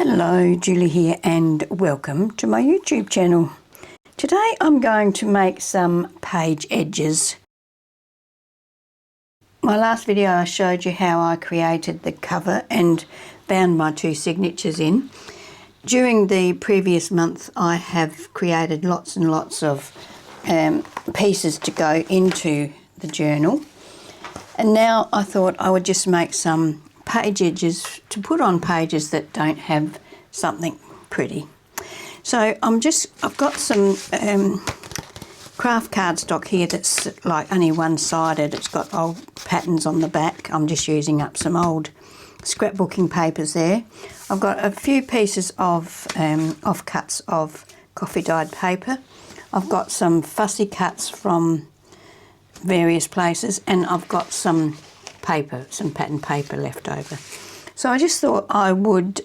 Hello, Julie here and welcome to my YouTube channel. Today I'm going to make some page edges. My last video I showed you how I created the cover and bound my two signatures in. During the previous month I have created lots and lots of pieces to go into the journal, and now I thought I would just make some page edges to put on pages that don't have something pretty. So I've got some craft cardstock here that's like only one-sided. It's got old patterns on the back. I'm just using up some old scrapbooking papers there. I've got a few pieces of offcuts of coffee dyed paper. I've got some fussy cuts from various places, and I've got some paper, some pattern paper left over. So I just thought I would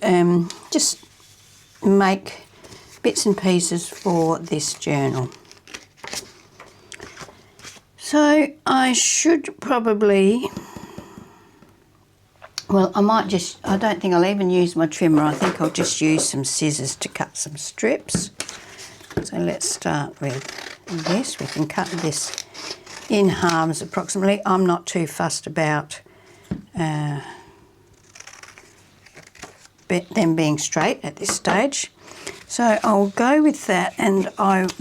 just make bits and pieces for this journal. So I should probably, well, I don't think I'll even use my trimmer. I think I'll just use some scissors to cut some strips. So let's start with this. We can cut this in halves approximately. I'm not too fussed about them being straight at this stage. So I'll go with that, and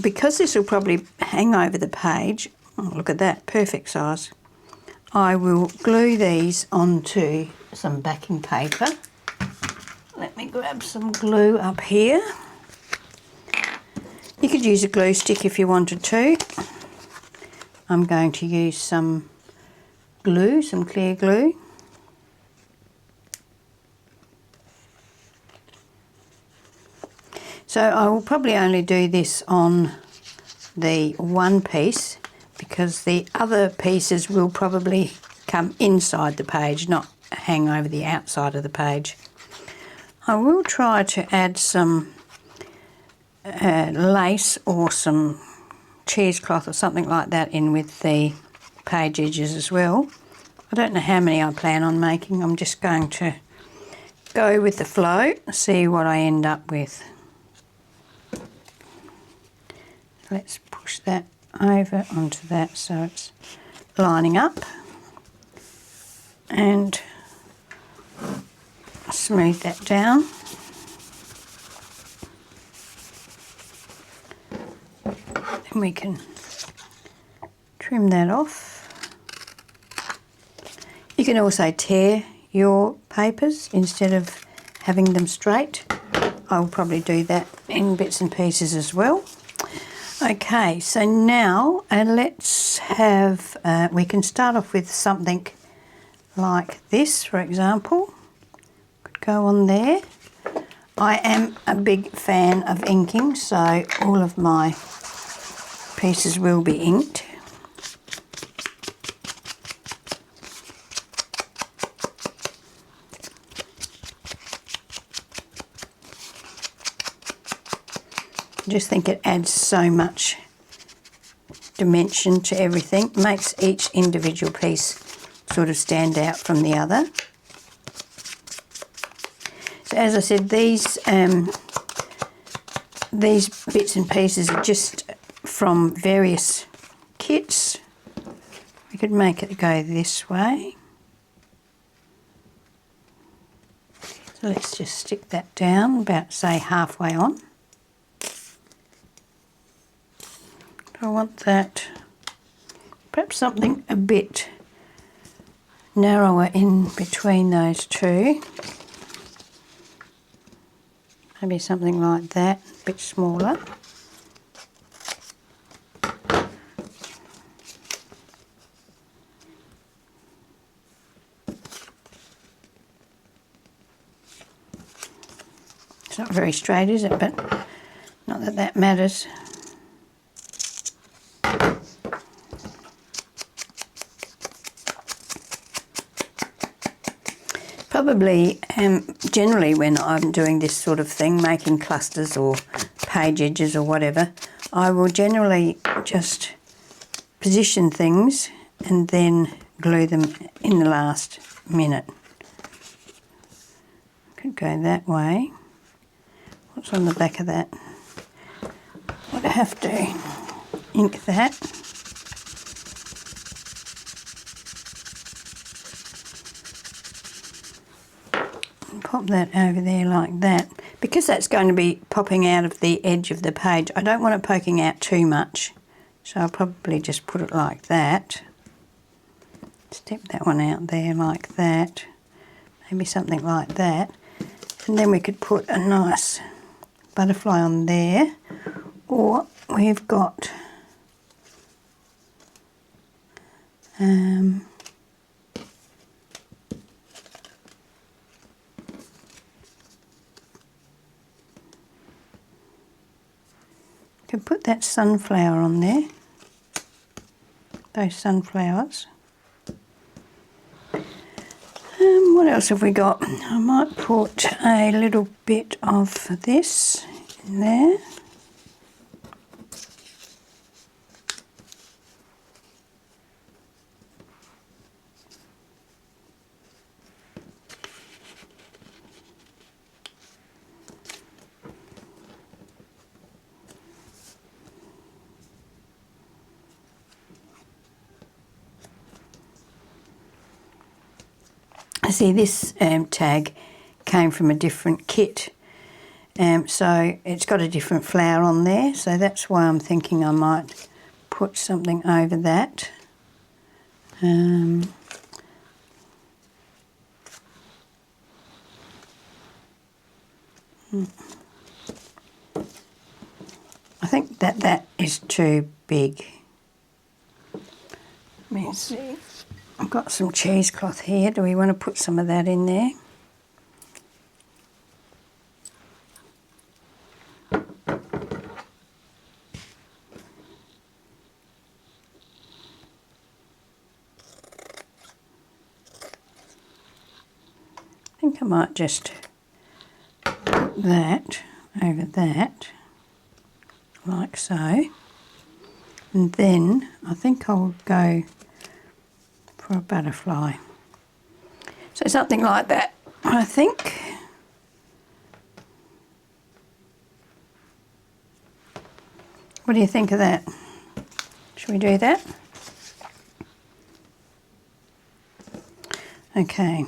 because this will probably hang over the page, oh, look at that, perfect size, I will glue these onto some backing paper. Let me grab some glue up here. You could use a glue stick if you wanted to. I'm going to use some glue, some clear glue. So I will probably only do this on the one piece, because the other pieces will probably come inside the page, not hang over the outside of the page. I will try to add some lace or some cheesecloth or something like that in with the page edges as well. I don't know how many I plan on making. I'm just going to go with the flow, see what I end up with. Let's push that over onto that so it's lining up, and smooth that down. Then we can trim that off. You can also tear your papers instead of having them straight. I'll probably do that in bits and pieces as well. Okay, so now let's have, we can start off with something like this, for example. Could go on there. I am a big fan of inking, so all of my pieces will be inked. I just think it adds so much dimension to everything, makes each individual piece sort of stand out from the other. So as I said, these bits and pieces are just from various kits. We could make it go this way. So let's just stick that down about, say, halfway on. I want that, perhaps something a bit narrower in between those two. Maybe something like that, a bit smaller. It's not very straight, is it? But not that that matters. Probably, generally when I'm doing this sort of thing, making clusters or page edges or whatever, I will generally just position things and then glue them in the last minute. Could go that way. What's on the back of that? Would I have to ink that? And pop that over there like that. Because that's going to be popping out of the edge of the page, I don't want it poking out too much. So I'll probably just put it like that. Step that one out there like that. Maybe something like that. And then we could put a nice butterfly on there. Or we've got could put that sunflower on there. Those sunflowers. What else have we got? I might put a little bit of this in there. See, this tag came from a different kit, so it's got a different flower on there, so that's why I'm thinking I might put something over that. I think that is too big. Let me see. I've got some cheesecloth here. Do we want to put some of that in there? I think I might just put that over that, like so. And then I think I'll go for a butterfly. So something like that, I think. What do you think of that? Should we do that? Okay.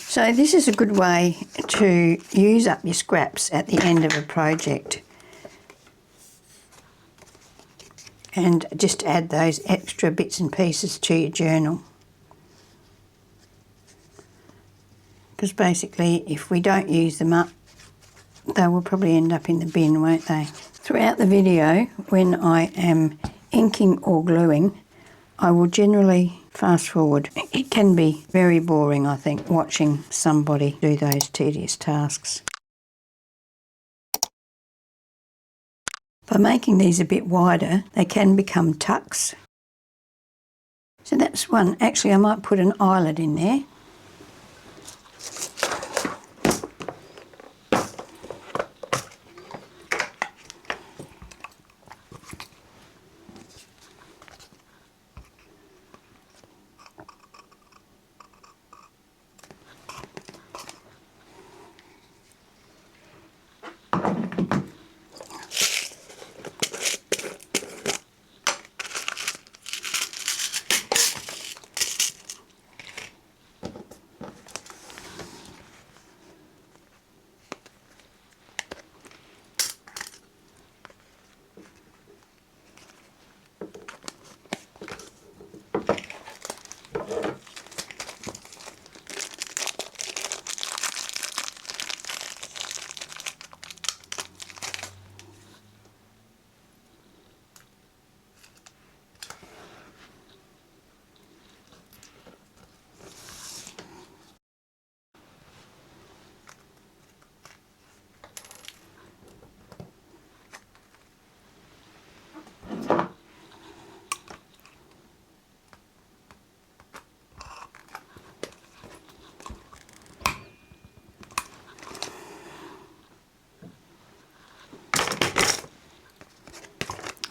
So this is a good way to use up your scraps at the end of a project and just add those extra bits and pieces to your journal. Because basically if we don't use them up, they will probably end up in the bin, won't they? Throughout the video, when I am inking or gluing, I will generally fast forward. It can be very boring, I think, watching somebody do those tedious tasks. By making these a bit wider, they can become tucks. So that's one. Actually, I might put an eyelet in there.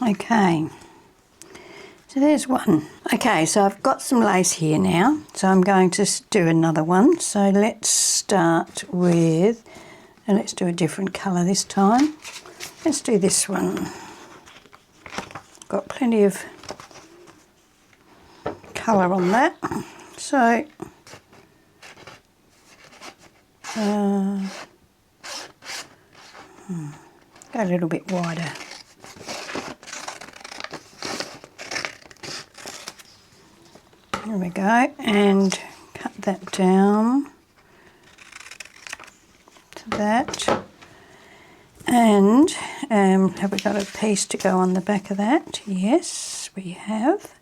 Okay, so there's one. Okay, so I've got some lace here now, so I'm going to do another one. So let's start with, and let's do a different colour this time. Let's do this one. Got plenty of colour on that, so go a little bit wider. There we go, and cut that down to that. And have we got a piece to go on the back of that? Yes, we have.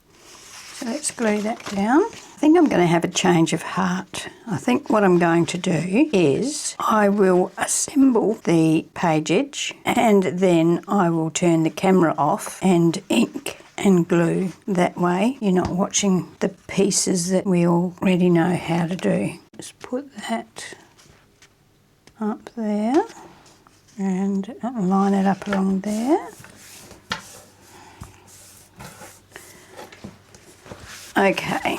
So let's glue that down. I think I'm going to have a change of heart. I think what I'm going to do is I will assemble the page edge and then I will turn the camera off and ink and glue. That way you're not watching the pieces that we already know how to do. Just put that up there and line it up along there. Okay.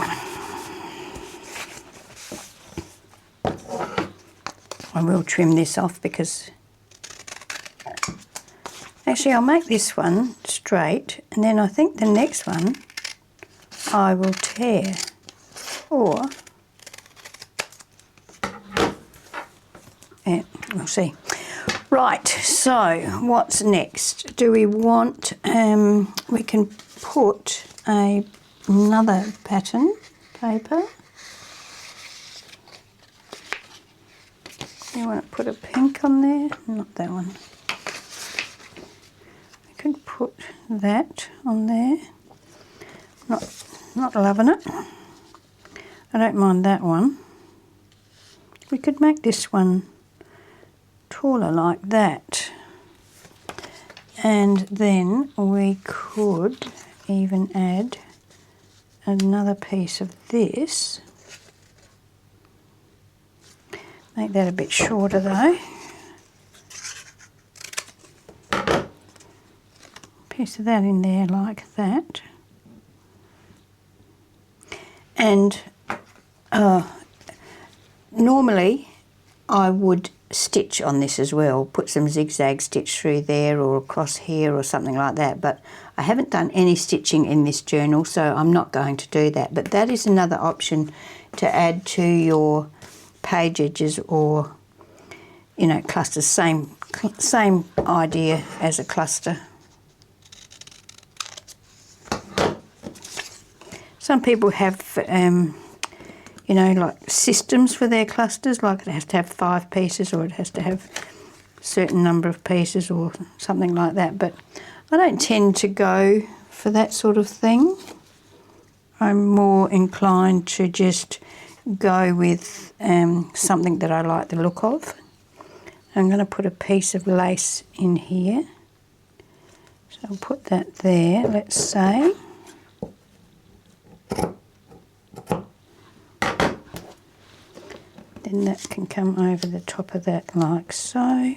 I will trim this off because actually I'll make this one straight and then I think the next one I will tear, or yeah, we'll see. Right, so what's next? Do we want, we can put another pattern paper. You want to put a pink on there? Not that one. We could put that on there. Not loving it. I don't mind that one. We could make this one taller like that. And then we could even add another piece of this. Make that a bit shorter though. Piece of that in there like that. And normally I would stitch on this as well, put some zigzag stitch through there or across here or something like that, but I haven't done any stitching in this journal, so I'm not going to do that. But that is another option to add to your page edges or, you know, clusters. Same idea as a cluster. Some people have you know, like systems for their clusters, like it has to have 5 pieces or it has to have a certain number of pieces or something like that, but I don't tend to go for that sort of thing. I'm more inclined to just go with something that I like the look of. I'm going to put a piece of lace in here, so I'll put that there, let's say. Then that can come over the top of that like so.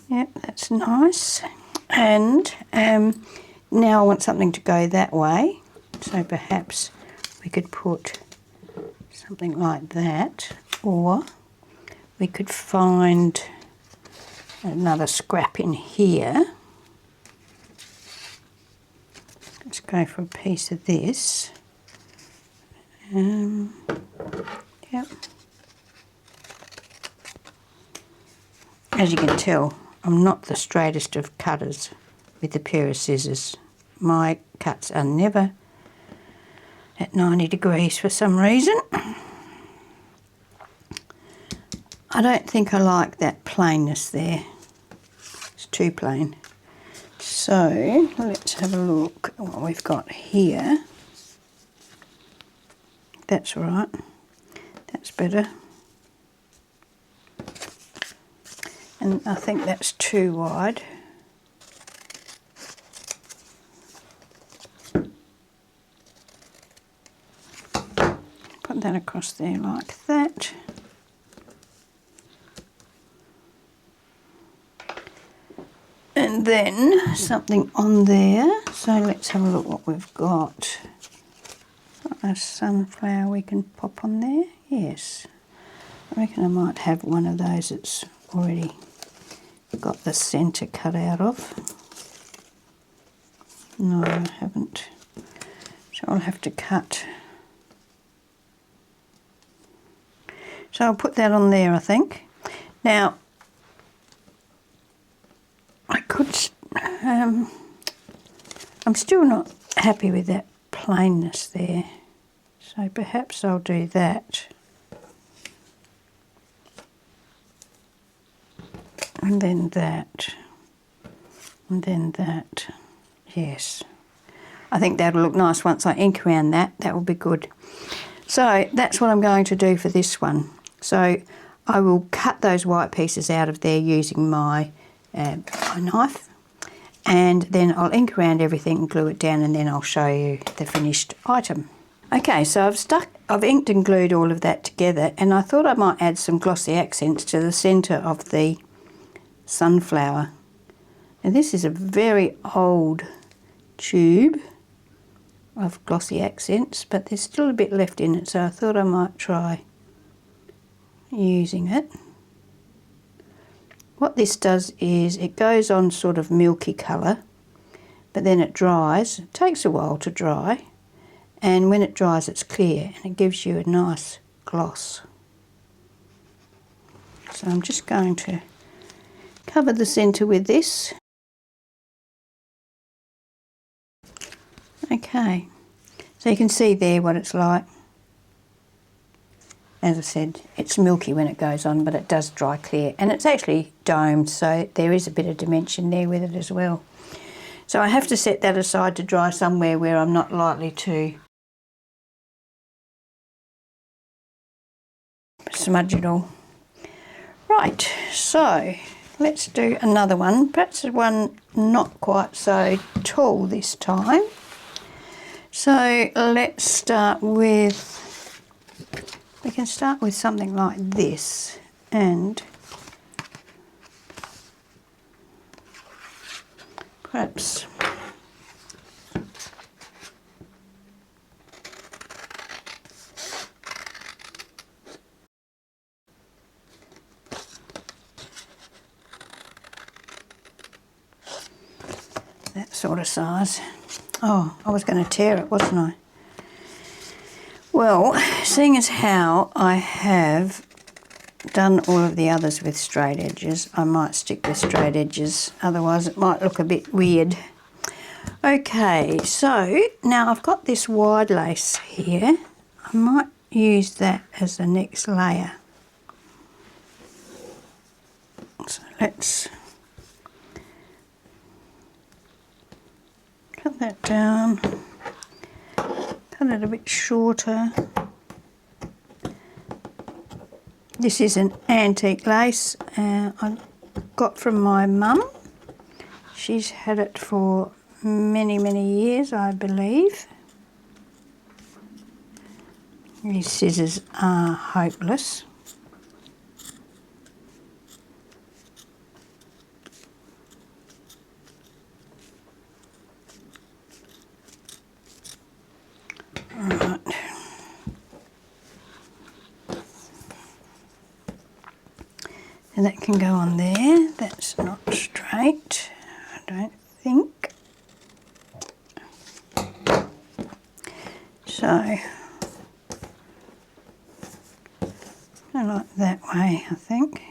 Yep, that's nice. And now I want something to go that way, so perhaps we could put something like that, or we could find another scrap in here. Let's go for a piece of this. Yep. As you can tell, I'm not the straightest of cutters with a pair of scissors. My cuts are never at 90 degrees for some reason. I don't think I like that plainness there. It's too plain. So let's have a look at what we've got here. That's all right. That's better. And I think that's too wide. Put that across there like that. And then something on there. So let's have a look what we've got. A sunflower we can pop on there. Yes. I reckon I might have one of those that's already got the centre cut out of. No, I haven't. So I'll have to cut. So I'll put that on there, I think. Now, I could, I'm still not happy with that plainness there. So perhaps I'll do that. And then that. And then that. Yes. I think that'll look nice once I ink around that. That will be good. So that's what I'm going to do for this one. So I will cut those white pieces out of there using my knife, and then I'll ink around everything and glue it down, and then I'll show you the finished item. Okay, so I've inked and glued all of that together, and I thought I might add some glossy accents to the centre of the sunflower. And this is a very old tube of glossy accents, but there's still a bit left in it, so I thought I might try using it. What this does is it goes on sort of milky colour, but then it dries. It takes a while to dry, and when it dries it's clear and it gives you a nice gloss. So I'm just going to cover the centre with this. Okay, so you can see there what it's like. As I said, it's milky when it goes on, but it does dry clear, and it's actually domed, so there is a bit of dimension there with it as well. So I have to set that aside to dry somewhere where I'm not likely to smudge it all. Right, so let's do another one, perhaps one not quite so tall this time. So let's start with, we can start with something like this, and perhaps that sort of size. Oh, I was going to tear it, wasn't I? Well, seeing as how I have done all of the others with straight edges, I might stick with straight edges, otherwise it might look a bit weird. Okay, so now I've got this wide lace here. I might use that as the next layer. So let's cut that down, cut it a bit shorter. This is an antique lace I got from my mum. She's had it for many, many years, I believe. These scissors are hopeless. Right. And that can go on there. That's not straight, I don't think. So, I like that way, I think.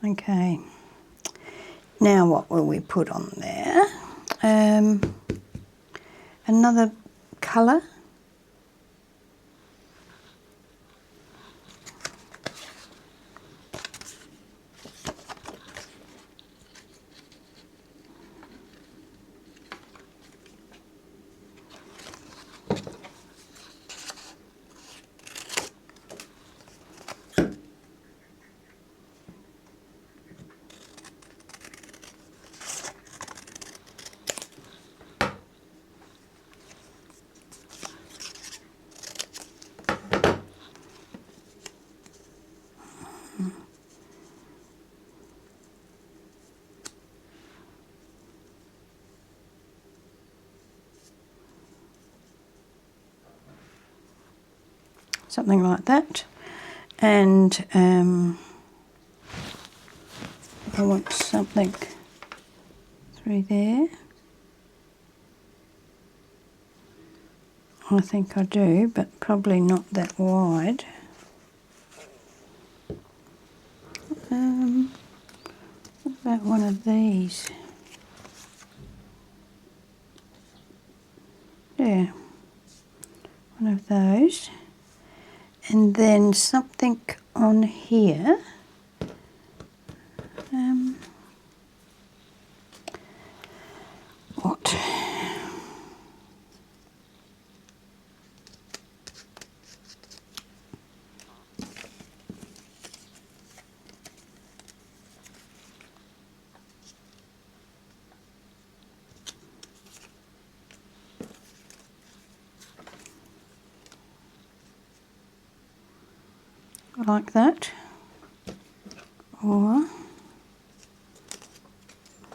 Okay. Now what will we put on there? Another colour. something like that. And I want something through there. I think I do, but probably not that wide. What about one of these? Yeah, one of those. And then something on here. What? Like that, or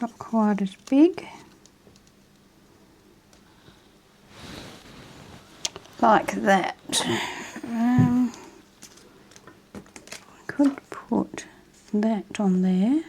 not quite as big, like that. I could put that on there.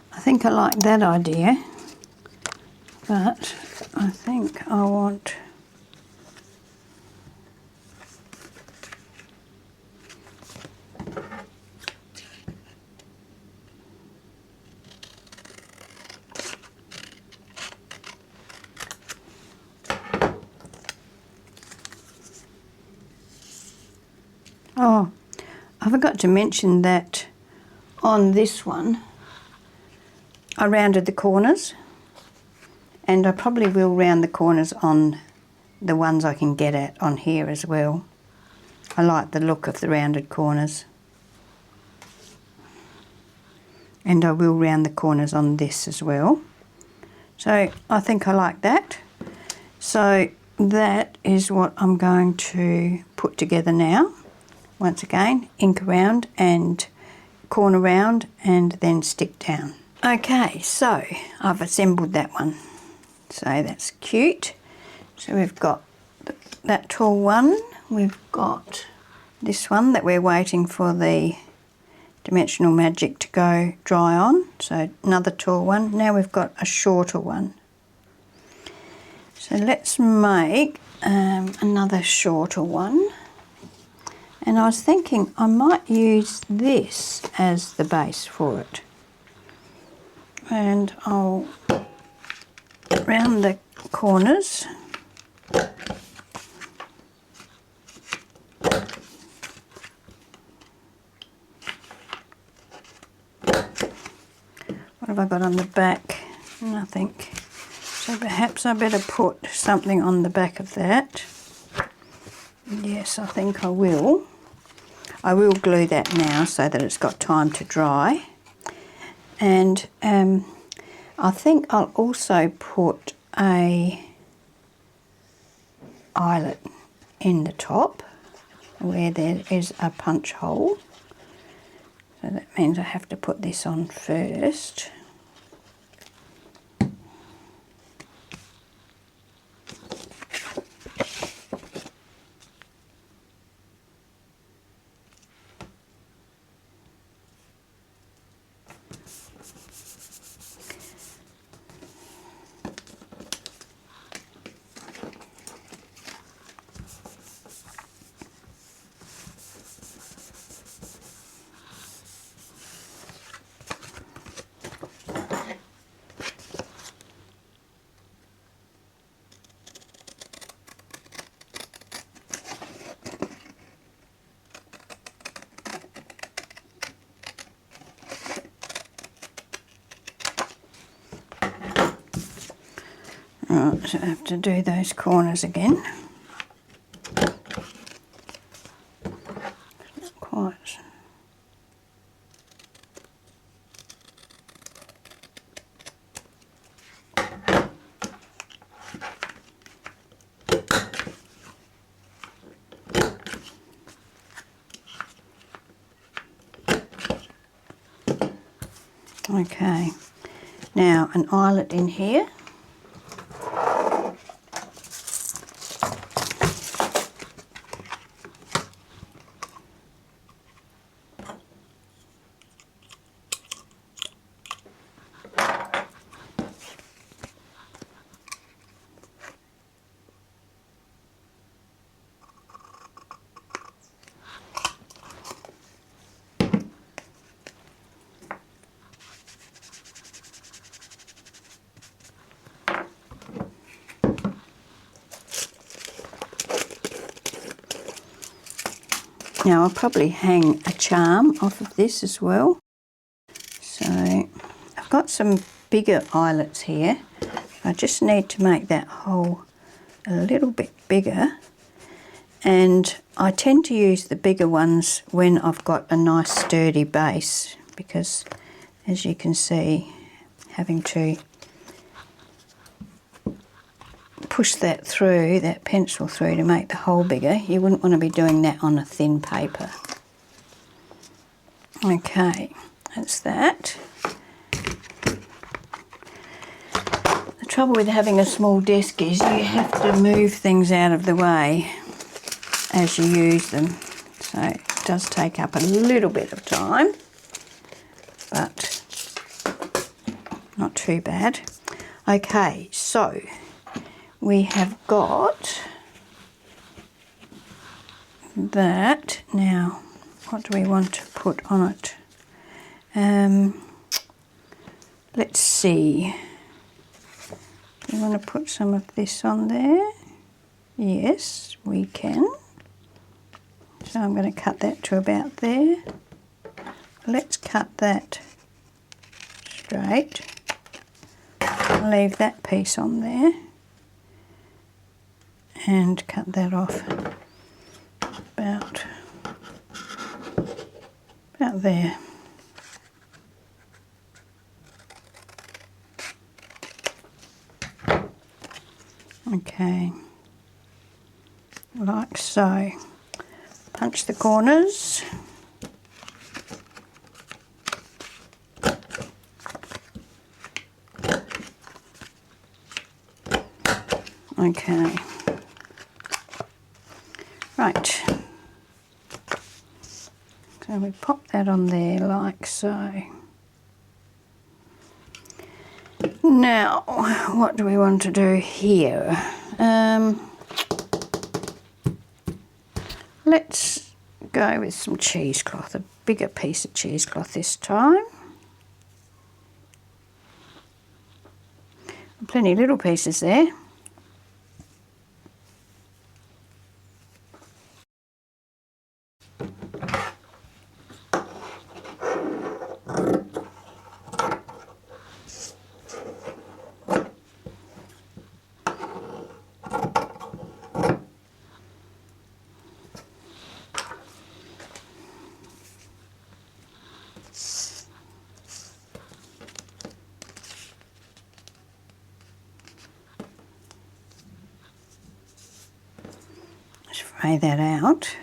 I think I like that idea, but I think I want oh, I forgot to mention that on this one I rounded the corners, and I probably will round the corners on the ones I can get at on here as well. I like the look of the rounded corners. And I will round the corners on this as well. So I think I like that. So that is what I'm going to put together now. Once again, ink around and corner round and then stick down. Okay, so I've assembled that one. So that's cute. So we've got that tall one. We've got this one that we're waiting for the Dimensional Magic to go dry on. So another tall one. Now we've got a shorter one. So let's make another shorter one. And I was thinking I might use this as the base for it. And I'll round the corners. What have I got on the back? Nothing. So perhaps I better put something on the back of that. Yes, I think I will. I will glue that now so that it's got time to dry. And I think I'll also put a eyelet in the top where there is a punch hole. So that means I have to put this on first. Right, so I have to do those corners again. Not quite. Okay, now an eyelet in here. Now I'll probably hang a charm off of this as well. So I've got some bigger eyelets here. I just need to make that hole a little bit bigger. And I tend to use the bigger ones when I've got a nice sturdy base, because as you can see, having to push that through, that pencil through to make the hole bigger, you wouldn't want to be doing that on a thin paper. Okay, that's that. The trouble with having a small desk is you have to move things out of the way as you use them. So it does take up a little bit of time, but not too bad. Okay, so we have got that. Now, what do we want to put on it? Let's see. Do we want to put some of this on there? Yes, we can. So I'm going to cut that to about there. Let's cut that straight. Leave that piece on there. And cut that off about there. Okay, like so. Punch the corners. Okay. Right, so we pop that on there like so. Now, what do we want to do here? Let's go with some cheesecloth, a bigger piece of cheesecloth this time. Plenty of little pieces there. Fray that out.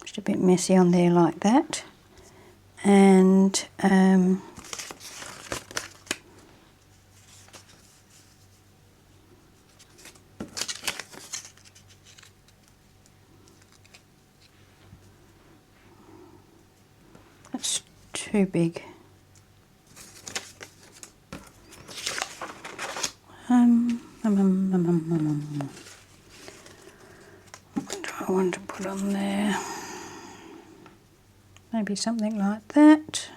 Just a bit messy on there like that. And that's too big. What do I want to put on there? Maybe something like that.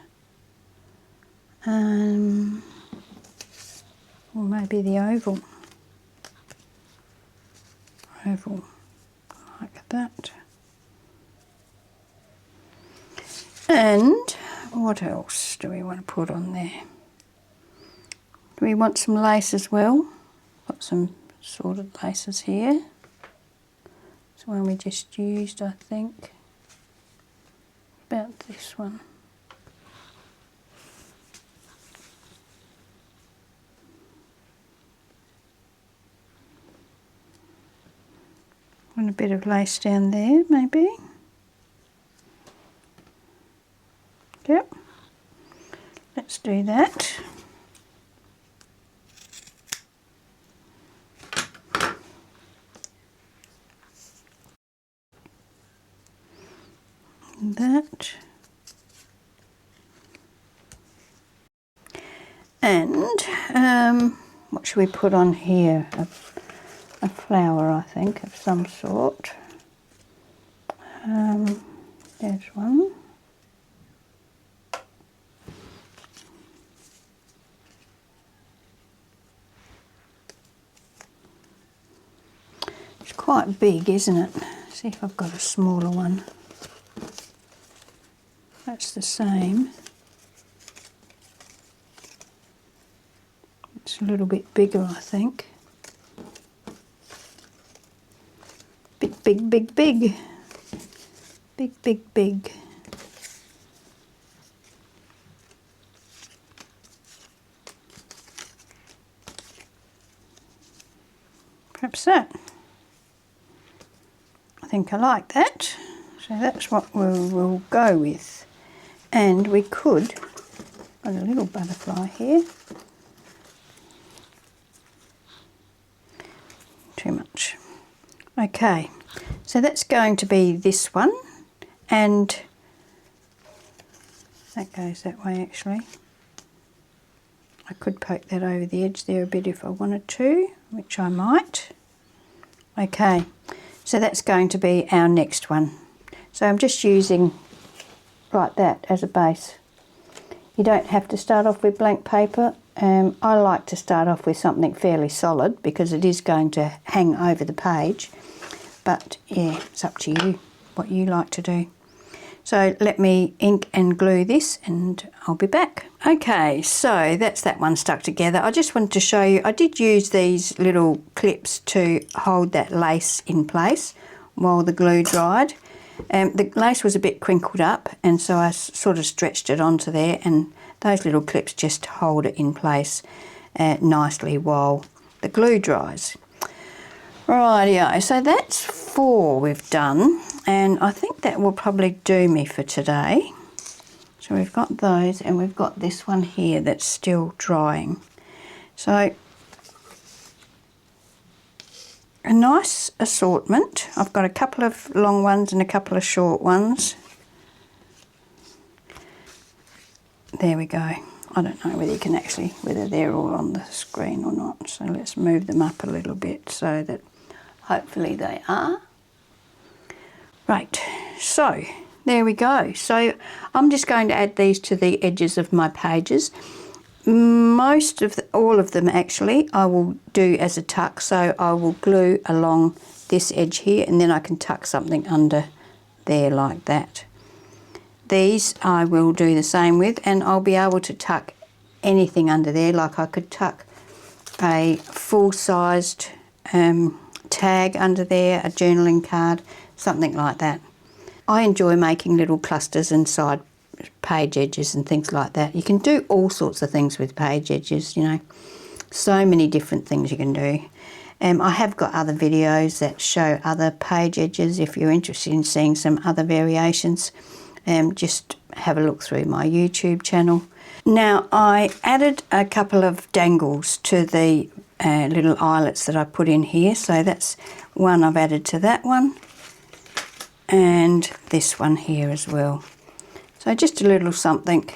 maybe the oval. Oval, like that. And what else do we want to put on there? Do we want some lace as well? Got some sorted laces here. It's the one we just used, I think. About this one. And a bit of lace down there, maybe. Yep. Let's do that. And that. And what should we put on here? A flower, I think, of some sort. There's one. It's quite big, isn't it? See if I've got a smaller one. That's the same. It's a little bit bigger, I think. Big, big, big, big. Big, big, big. Perhaps that. I think I like that. So that's what we'll go with. And we could put a little butterfly here. Too much. Okay, so that's going to be this one, and that goes that way actually. I could poke that over the edge there a bit if I wanted to, which I might. Okay, so that's going to be our next one. So I'm just using like that as a base. You don't have to start off with blank paper. I like to start off with something fairly solid because it is going to hang over the page. But yeah, it's up to you what you like to do. So let me ink and glue this and I'll be back. Okay, so that's that one stuck together. I just wanted to show you, I did use these little clips to hold that lace in place while the glue dried. The lace was a bit crinkled up, and so I sort of stretched it onto there, and those little clips just hold it in place nicely while the glue dries. Rightio, so that's 4 we've done, and I think that will probably do me for today. So we've got those, and we've got this one here that's still drying. So a nice assortment. I've got a couple of long ones and a couple of short ones. There we go. I don't know whether you can actually, whether they're all on the screen or not. So let's move them up a little bit so that hopefully they are. Right, so there we go. So I'm just going to add these to the edges of my pages. All of them actually I will do as a tuck, so I will glue along this edge here and then I can tuck something under there like that. These I will do the same with, and I'll be able to tuck anything under there. Like I could tuck a full-sized tag under there, a journaling card, something like that. I enjoy making little clusters and side page edges and things like that. You can do all sorts of things with page edges, you know, so many different things you can do. I have got other videos that show other page edges if you're interested in seeing some other variations. Just have a look through my YouTube channel. Now I added a couple of dangles to the little eyelets that I put in here, so that's one I've added to that one, and this one here as well. So just a little something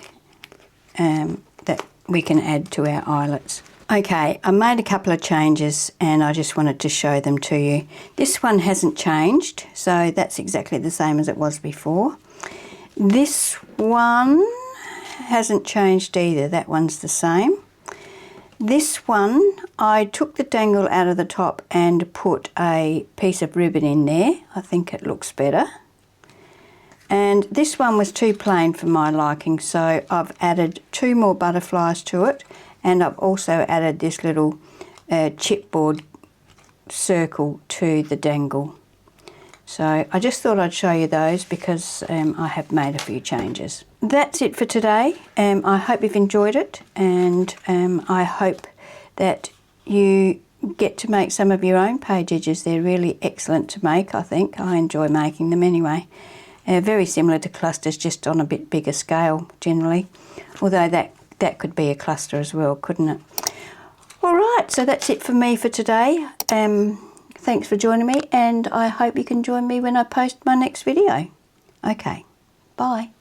that we can add to our eyelets. Okay, I made a couple of changes and I just wanted to show them to you. This one hasn't changed, so that's exactly the same as it was before. This one hasn't changed either, that one's the same. This one, I took the dangle out of the top and put a piece of ribbon in there. I think it looks better. And this one was too plain for my liking, so I've added 2 more butterflies to it, and I've also added this little chipboard circle to the dangle. So I just thought I'd show you those because I have made a few changes. That's it for today. I hope you've enjoyed it, and I hope that you get to make some of your own page edges. They're really excellent to make, I think. I enjoy making them anyway. Very similar to clusters, just on a bit bigger scale generally. Although that could be a cluster as well, couldn't it? All right, so that's it for me for today. Thanks for joining me, and I hope you can join me when I post my next video. Okay, bye.